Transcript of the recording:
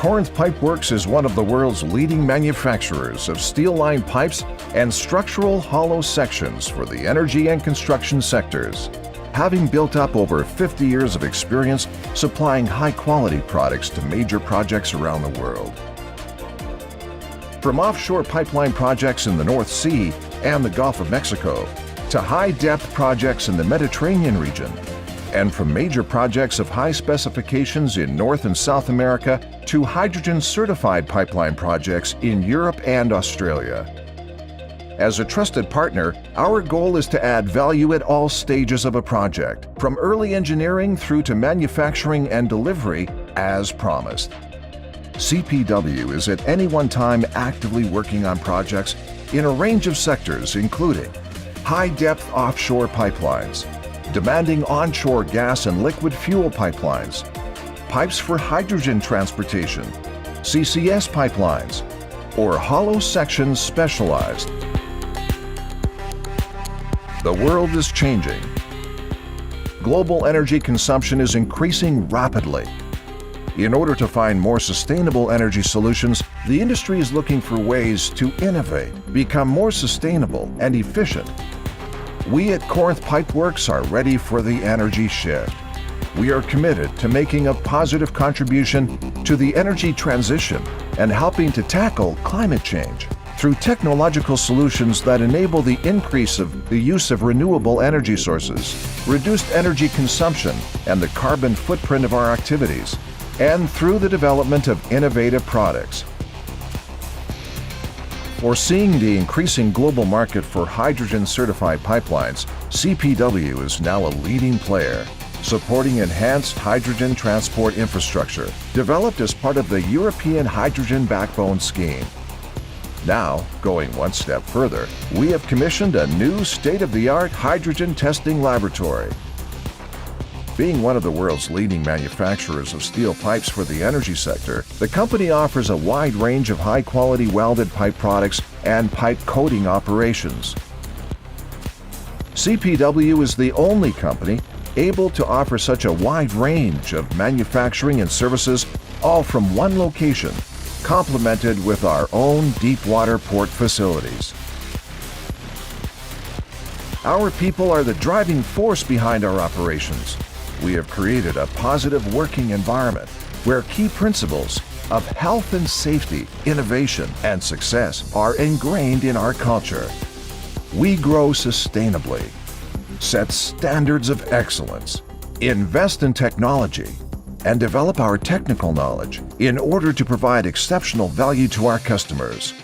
Corinth Pipeworks is one of the world's leading manufacturers of steel-lined pipes and structural hollow sections for the energy and construction sectors, having built up over 50 years of experience supplying high-quality products to major projects around the world. From offshore pipeline projects in the North Sea and the Gulf of Mexico, to high-depth projects in the Mediterranean region, and from major projects of high specifications in North and South America to hydrogen-certified pipeline projects in Europe and Australia. As a trusted partner, our goal is to add value at all stages of a project, from early engineering through to manufacturing and delivery, as promised. CPW is at any one time actively working on projects in a range of sectors including high-depth offshore pipelines, demanding onshore gas and liquid fuel pipelines, pipes for hydrogen transportation, CCS pipelines, or hollow sections specialized. The world is changing. Global energy consumption is increasing rapidly. In order to find more sustainable energy solutions, the industry is looking for ways to innovate, become more sustainable and efficient. We at Corinth Pipeworks are ready for the energy shift. We are committed to making a positive contribution to the energy transition and helping to tackle climate change through technological solutions that enable the increase of the use of renewable energy sources, reduced energy consumption and the carbon footprint of our activities, and through the development of innovative products. Foreseeing the increasing global market for hydrogen-certified pipelines, CPW is now a leading player, supporting enhanced hydrogen transport infrastructure developed as part of the European Hydrogen Backbone Scheme. Now, going one step further, we have commissioned a new state-of-the-art hydrogen testing laboratory. Being one of the world's leading manufacturers of steel pipes for the energy sector, the company offers a wide range of high-quality welded pipe products and pipe coating operations. CPW is the only company able to offer such a wide range of manufacturing and services, all from one location, complemented with our own deep-water port facilities. Our people are the driving force behind our operations. We have created a positive working environment where key principles of health and safety, innovation, and success are ingrained in our culture. We grow sustainably, set standards of excellence, invest in technology, and develop our technical knowledge in order to provide exceptional value to our customers.